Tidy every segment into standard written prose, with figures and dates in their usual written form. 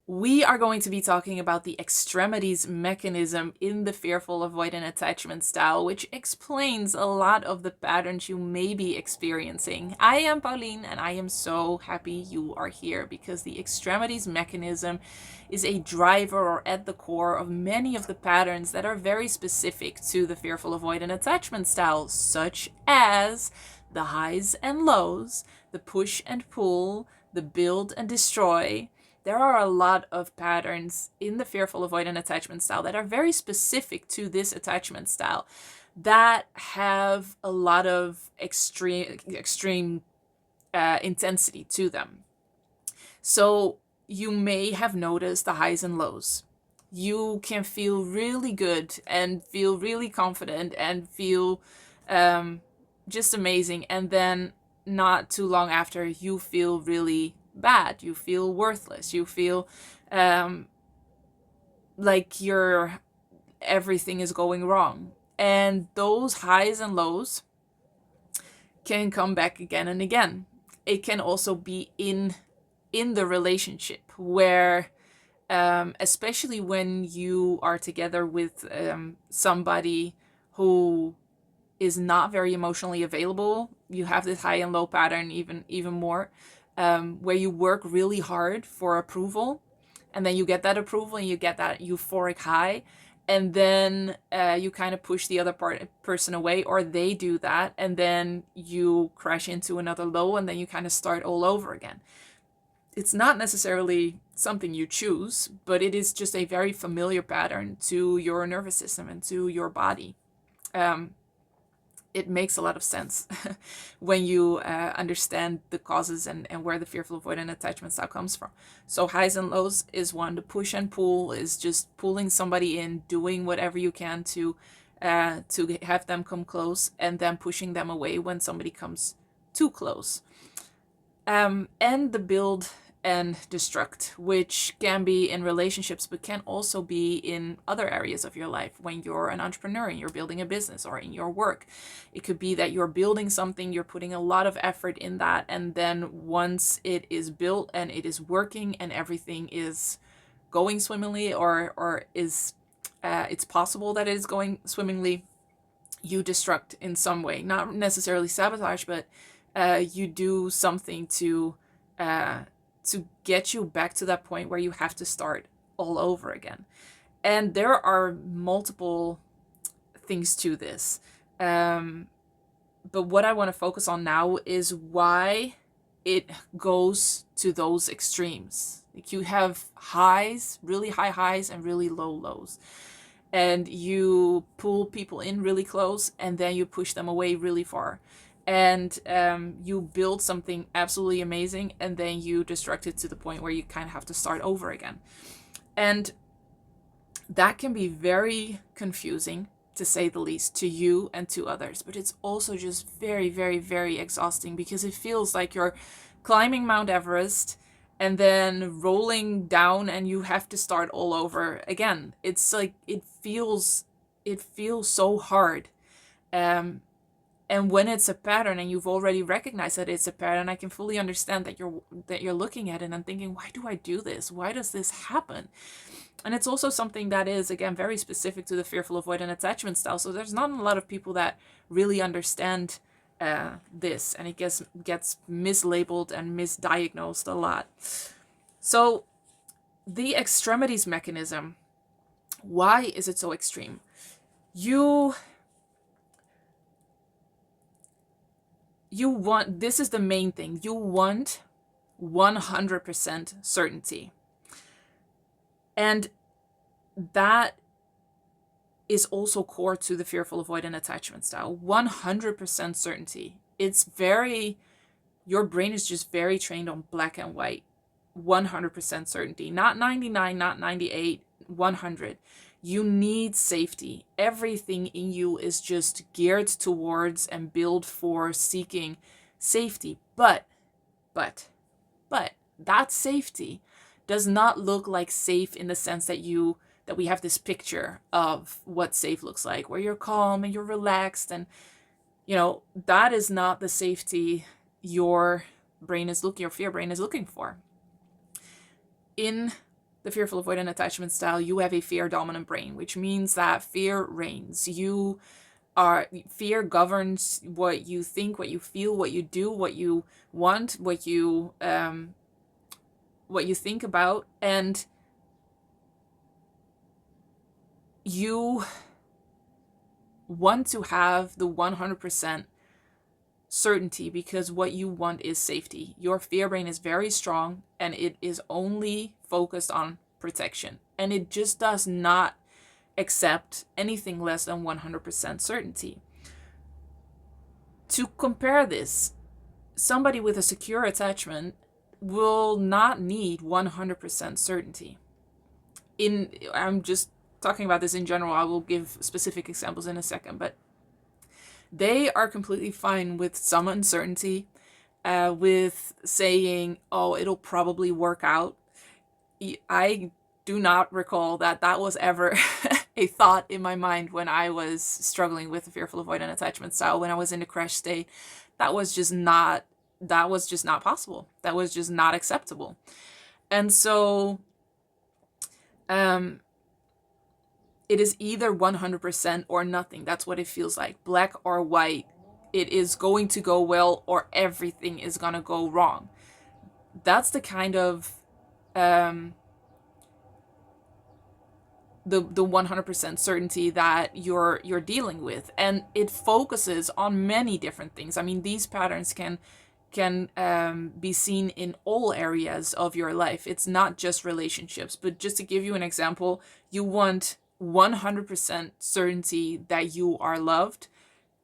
We are going to be talking about the extremities mechanism in the fearful avoidant attachment style, which explains a lot of the patterns you may be experiencing. I am Pauline, and I am so happy you are here because the extremities mechanism is a driver or at the core of many of the patterns that are very specific to the fearful avoidant attachment style, such as the highs and lows, the push and pull, the build and destroy. There are a lot of patterns in the fearful avoidant attachment style that are very specific to this attachment style that have a lot of extreme intensity to them. So you may have noticed the highs and lows. You can feel really good and feel really confident and feel just amazing, and then not too long after you feel really bad, you feel worthless, you feel like everything is going wrong. And those highs and lows can come back again and again. It can also be in the relationship where especially when you are together with somebody who is not very emotionally available, you have this high and low pattern even more, where you work really hard for approval, and then you get that approval and you get that euphoric high, and then you kind of push the other person away, or they do that, and then you crash into another low, and then you kind of start all over again. It's not necessarily something you choose, but it is just a very familiar pattern to your nervous system and to your body. It makes a lot of sense when you understand the causes and where the fearful avoidant attachment style comes from. So highs and lows is one. The push and pull is just pulling somebody in, doing whatever you can to have them come close, and then pushing them away when somebody comes too close. And the build and destruct, which can be in relationships, but can also be in other areas of your life. When you're an entrepreneur and you're building a business, or in your work, it could be that you're building something, you're putting a lot of effort in that, and then once it is built and it is working and everything is going swimmingly, or is it's possible that it is going swimmingly, you destruct in some way. Not necessarily sabotage, but you do something to get you back to that point where you have to start all over again. And there are multiple things to this. But what I want to focus on now is why it goes to those extremes. Like, you have highs, really high highs, and really low lows. And you pull people in really close, and then you push them away really far. And you build something absolutely amazing, and then you destruct it to the point where you kind of have to start over again. And that can be very confusing, to say the least, to you and to others. But it's also just very, very, very exhausting, because it feels like you're climbing Mount Everest and then rolling down, and you have to start all over again. It's like it feels so hard. And when it's a pattern and you've already recognized that it's a pattern, I can fully understand that you're looking at it and thinking, why do I do this? Why does this happen? And it's also something that is, again, very specific to the fearful avoidant attachment style. So there's not a lot of people that really understand this, and it gets mislabeled and misdiagnosed a lot. So the extremities mechanism, why is it so extreme? You want, this is the main thing, you want 100% certainty. And that is also core to the fearful avoidant attachment style. 100% certainty. It's very, your brain is just very trained on black and white. 100% certainty. Not 99, not 98, 100. You need safety. Everything in you is just geared towards and built for seeking safety. But that safety does not look like safe in the sense that we have this picture of what safe looks like, where you're calm and you're relaxed, and that is not the safety your fear brain is looking for. In the fearful avoidant attachment style, you have a fear dominant brain, which means that fear reigns. Fear governs what you think, what you feel, what you do, what you want, what you think about, and you want to have the 100% certainty because what you want is safety. Your fear brain is very strong and it is only focused on protection, and it just does not accept anything less than 100% certainty. To compare this, somebody with a secure attachment will not need 100% certainty. I'm just talking about this in general. I will give specific examples in a second, but they are completely fine with some uncertainty, with saying, oh, it'll probably work out. I do not recall that was ever a thought in my mind when I was struggling with the fearful avoidant attachment style, when I was in the crash state. That was just not possible. That was just not acceptable. And so it is either 100% or nothing. That's what it feels like. Black or white. It is going to go well or everything is going to go wrong. That's the kind of the 100% certainty that you're dealing with, and it focuses on many different things. I mean, these patterns can be seen in all areas of your life. It's not just relationships, but just to give you an example, you want 100% certainty that you are loved,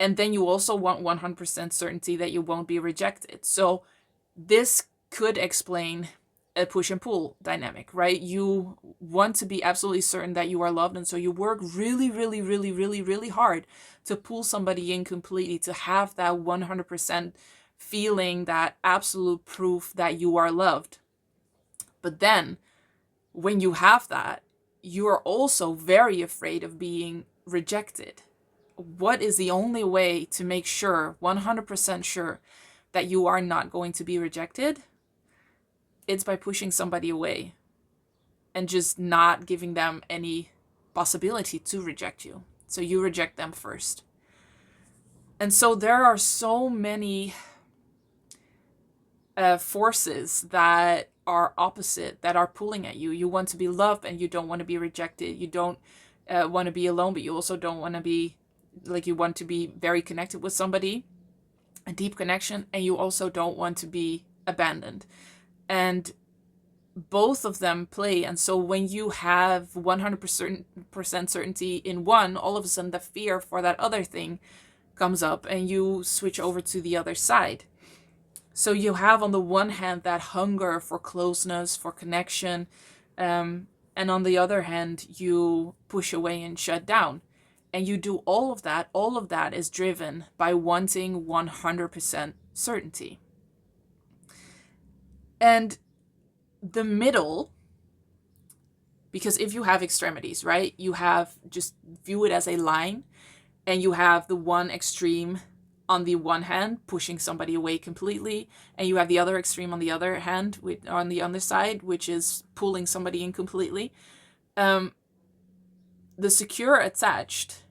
and then you also want 100% certainty that you won't be rejected. So this could explain a push and pull dynamic, right? You want to be absolutely certain that you are loved, and so you work really, really, really, really, really hard to pull somebody in completely, to have that 100% feeling, that absolute proof that you are loved. But then when you have that, you are also very afraid of being rejected. What is the only way to make sure, 100% sure, that you are not going to be rejected? It's by pushing somebody away and just not giving them any possibility to reject you. So you reject them first. And so there are so many forces that are opposite, that are pulling at you. You want to be loved and you don't want to be rejected. You don't want to be alone, but you also don't want to be, like, you want to be very connected with somebody, a deep connection, and you also don't want to be abandoned. And both of them play. And so when you have 100% certainty in one, all of a sudden the fear for that other thing comes up and you switch over to the other side. So you have on the one hand that hunger for closeness, for connection, and on the other hand you push away and shut down. And you do all of that. All of that is driven by wanting 100% certainty. And the middle, because if you have extremities, right, you have, just view it as a line, and you have the one extreme on the one hand pushing somebody away completely, and you have the other extreme on the other hand, on the other side, which is pulling somebody in completely. The secure attached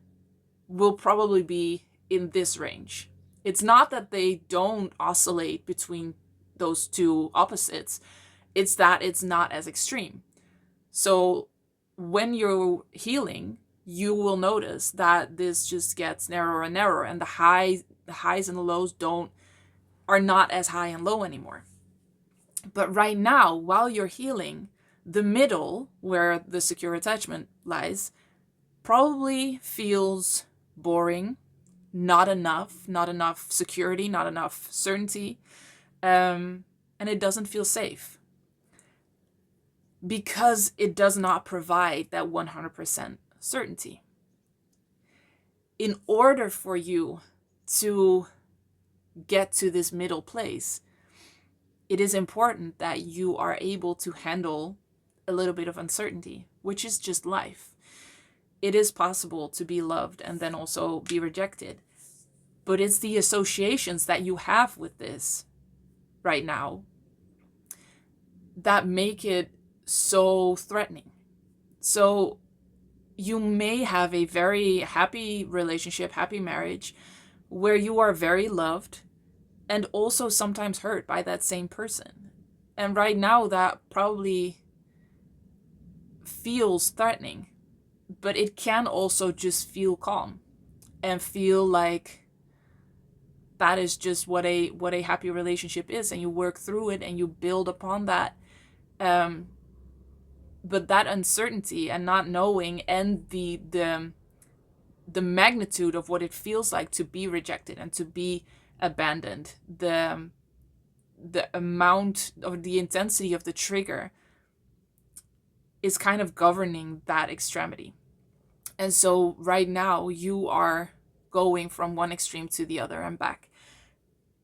will probably be in this range. It's not that they don't oscillate between those two opposites, it's that it's not as extreme. So when you're healing, you will notice that this just gets narrower and narrower, and the highs and the lows are not as high and low anymore. But right now, while you're healing, the middle, where the secure attachment lies, probably feels boring, not enough security, not enough certainty, and it doesn't feel safe because it does not provide that 100% certainty. In order for you to get to this middle place, it is important that you are able to handle a little bit of uncertainty, which is just life. It is possible to be loved and then also be rejected, but it's the associations that you have with this right now that make it so threatening. So you may have a very happy relationship, happy marriage, where you are very loved and also sometimes hurt by that same person. And right now, that probably feels threatening, but it can also just feel calm and feel like that is just what a happy relationship is, and you work through it and you build upon that. um but that uncertainty and not knowing, and the magnitude of what it feels like to be rejected and to be abandoned, the amount or the intensity of the trigger is kind of governing that extremity. And so right now you are going from one extreme to the other and back,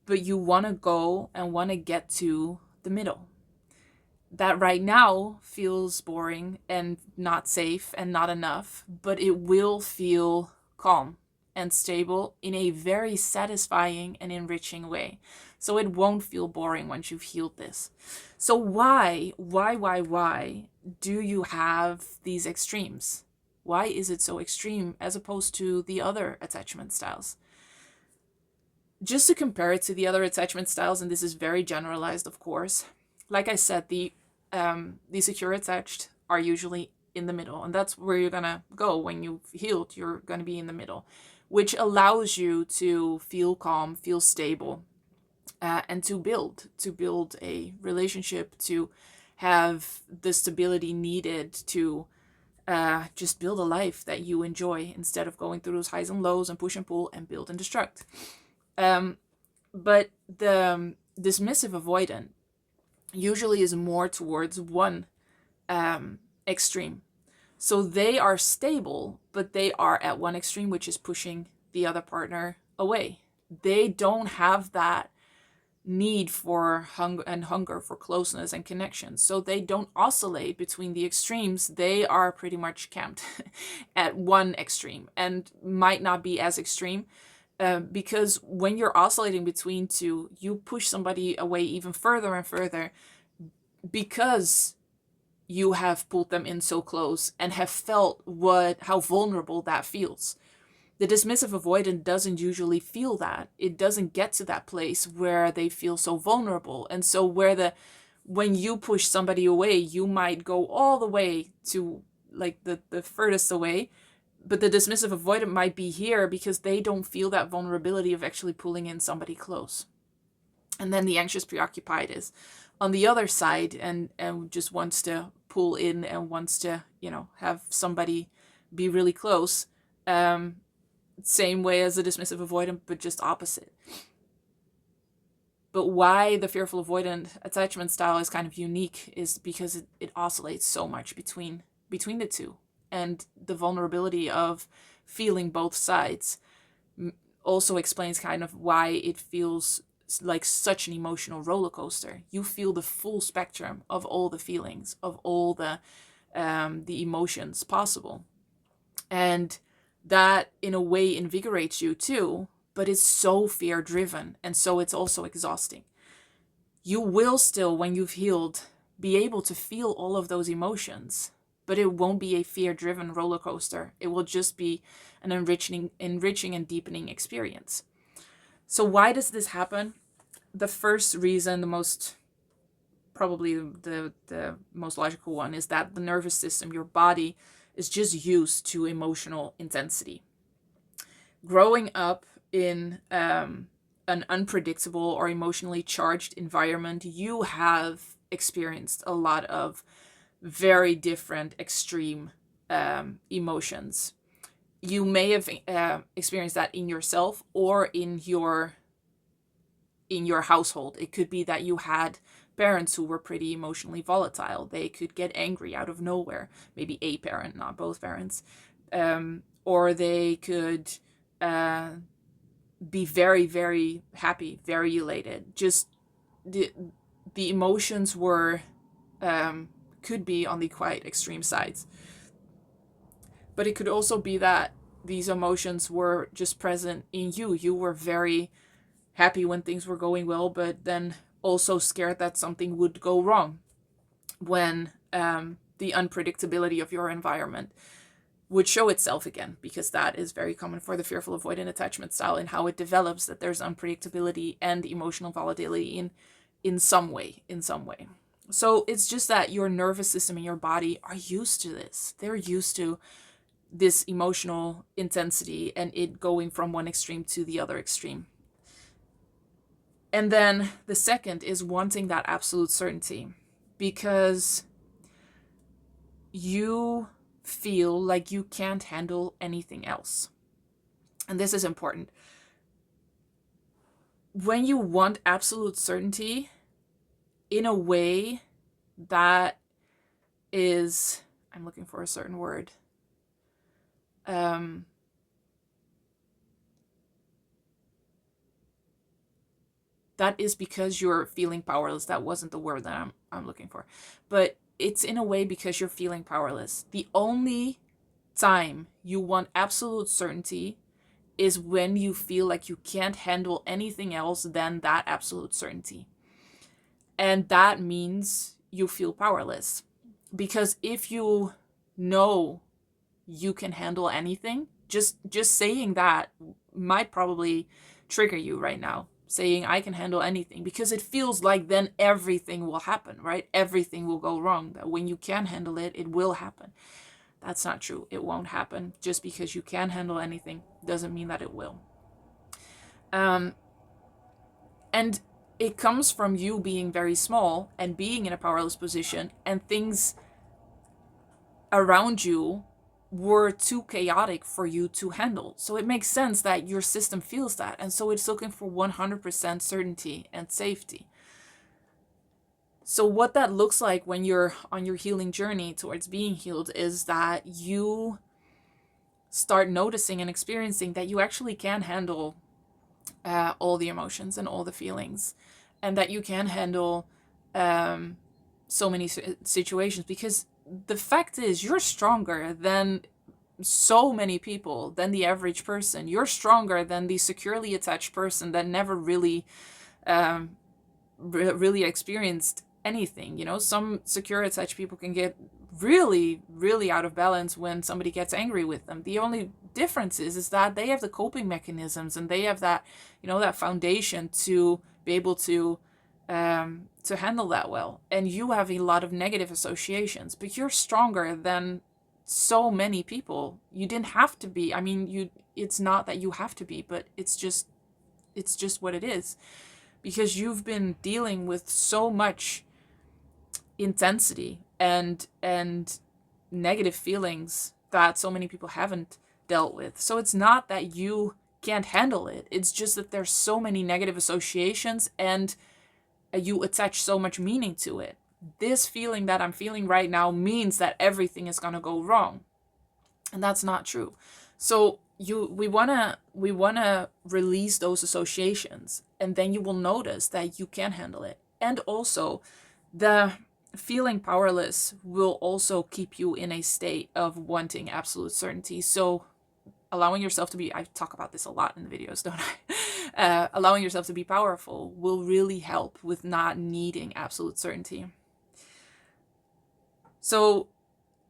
but you want to go and want to get to the middle. That right now feels boring and not safe and not enough, but it will feel calm and stable in a very satisfying and enriching way. So it won't feel boring once you've healed this. So why do you have these extremes? Why is it so extreme as opposed to the other attachment styles? Just to compare it to the other attachment styles, and this is very generalized, of course. Like I said, the secure attached are usually in the middle, and that's where you're gonna go when you've healed. You're gonna be in the middle, which allows you to feel calm, feel stable, and to build a relationship, to have the stability needed to just build a life that you enjoy instead of going through those highs and lows and push and pull and build and destruct. But the dismissive avoidant usually is more towards one extreme. So they are stable, but they are at one extreme, which is pushing the other partner away. They don't have that need for hunger for closeness and connection. So they don't oscillate between the extremes. They are pretty much camped at one extreme and might not be as extreme. Because when you're oscillating between two, you push somebody away even further and further because you have pulled them in so close and have felt how vulnerable that feels. The dismissive avoidant doesn't usually feel that. It doesn't get to that place where they feel so vulnerable. And so when you push somebody away, you might go all the way to like the furthest away, but the dismissive avoidant might be here because they don't feel that vulnerability of actually pulling in somebody close. And then the anxious preoccupied is on the other side and just wants to pull in and wants to, have somebody be really close. Same way as the dismissive avoidant, but just opposite. But why the fearful avoidant attachment style is kind of unique is because it oscillates so much between the two. And the vulnerability of feeling both sides also explains kind of why it feels like such an emotional roller coaster. You feel the full spectrum of all the feelings, of all the emotions possible. And that in a way invigorates you too, but it's so fear driven, and so it's also exhausting. You will still, when you've healed, be able to feel all of those emotions, but it won't be a fear driven roller coaster. It will just be an enriching and deepening experience. So why does this happen? The first reason, probably the most logical one, is that the nervous system, your body, is just used to emotional intensity. Growing up in an unpredictable or emotionally charged environment, you have experienced a lot of very different extreme emotions. You may have experienced that in yourself or in your household. It could be that you had parents who were pretty emotionally volatile. They could get angry out of nowhere. Maybe a parent, not both parents. Or they could be very, very happy, very elated. Just the emotions were could be on the quite extreme sides. But it could also be that these emotions were just present in you. You were very happy when things were going well, but then also scared that something would go wrong when the unpredictability of your environment would show itself again, because that is very common for the fearful avoidant attachment style, and how it develops, that there's unpredictability and emotional volatility in some way. So it's just that your nervous system and your body are used to this. They're used to this emotional intensity and it going from one extreme to the other extreme. And then the second is wanting that absolute certainty, because you feel like you can't handle anything else. And this is important. When you want absolute certainty in a way that is, I'm looking for a certain word. That is because you're feeling powerless. That wasn't the word that I'm looking for. But it's in a way because you're feeling powerless. The only time you want absolute certainty is when you feel like you can't handle anything else than that absolute certainty. And that means you feel powerless. Because if you know you can handle anything, just saying that might probably trigger you right now. Saying I can handle anything, because it feels like then everything will happen, right? Everything will go wrong. That when you can handle it, it will happen. That's not true. It won't happen. Just because you can handle anything doesn't mean that it will. And it comes from you being very small and being in a powerless position, and things around you were too chaotic for you to handle. So it makes sense that your system feels that. And so it's looking for 100% certainty and safety. So what that looks like when you're on your healing journey towards being healed is that you start noticing and experiencing that you actually can handle all the emotions and all the feelings, and that you can handle so many situations, because the fact is you're stronger than so many people, than the average person. You're stronger than the securely attached person that never really really experienced anything. You know, some secure attached people can get really, really out of balance when somebody gets angry with them. The only difference is that they have the coping mechanisms, and they have that, you know, that foundation to be able to handle that well. And you have a lot of negative associations, but you're stronger than so many people. You didn't have to be. I mean, it's not that you have to be, but it's just what it is, because you've been dealing with so much intensity and negative feelings that so many people haven't dealt with. So it's not that you can't handle it. It's just that there's so many negative associations, and you attach so much meaning to it. This feeling that I'm feeling right now means that everything is going to go wrong. And that's not true. So we want to release those associations, and then you will notice that you can handle it. And also, the feeling powerless will also keep you in a state of wanting absolute certainty. So allowing yourself to be, I talk about this a lot in the videos, don't I? Allowing yourself to be powerful will really help with not needing absolute certainty. So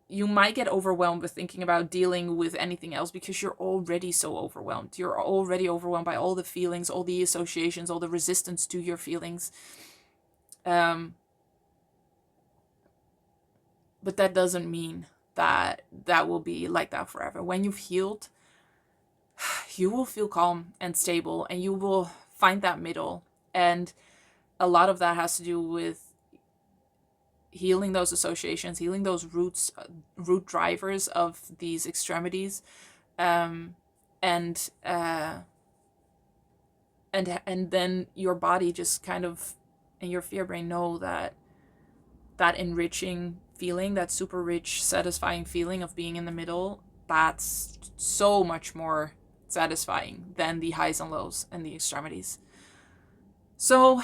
you might get overwhelmed with thinking about dealing with anything else, because you're already so overwhelmed. You're already overwhelmed by all the feelings, all the associations, all the resistance to your feelings. But that doesn't mean that will be like that forever. When you've healed, you will feel calm and stable, and you will find that middle. And a lot of that has to do with healing those associations, healing those root drivers of these extremities, and then your body just kind of, and your fear brain know that enriching feeling, that super rich, satisfying feeling of being in the middle, that's so much more satisfying than the highs and lows and the extremities. So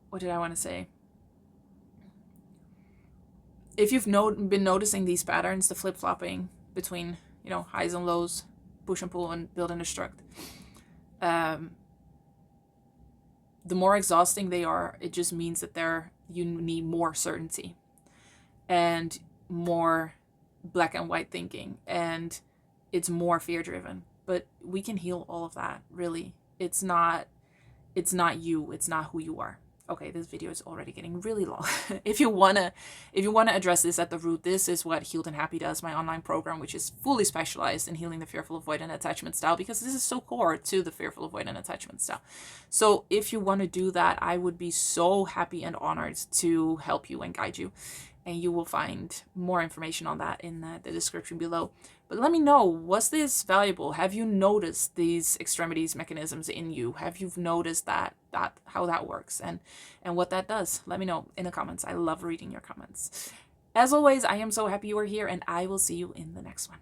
what did I want to say? If you've been noticing these patterns, the flip-flopping between, you know, highs and lows, push and pull, and build and destruct, the more exhausting they are, it just means that you need more certainty and more black and white thinking, and it's more fear driven. But we can heal all of that, really. It's not you, it's not who you are. Okay, this video is already getting really long. If you wanna address this at the root, this is what Healed and Happy does, my online program, which is fully specialized in healing the fearful avoidant attachment style, because this is so core to the fearful avoidant attachment style. So if you want to do that, I would be so happy and honored to help you and guide you. And you will find more information on that in the description below. But let me know, was this valuable? Have you noticed these extremities mechanisms in you? Have you noticed that how that works and what that does? Let me know in the comments. I love reading your comments. As always, I am so happy you are here, and I will see you in the next one.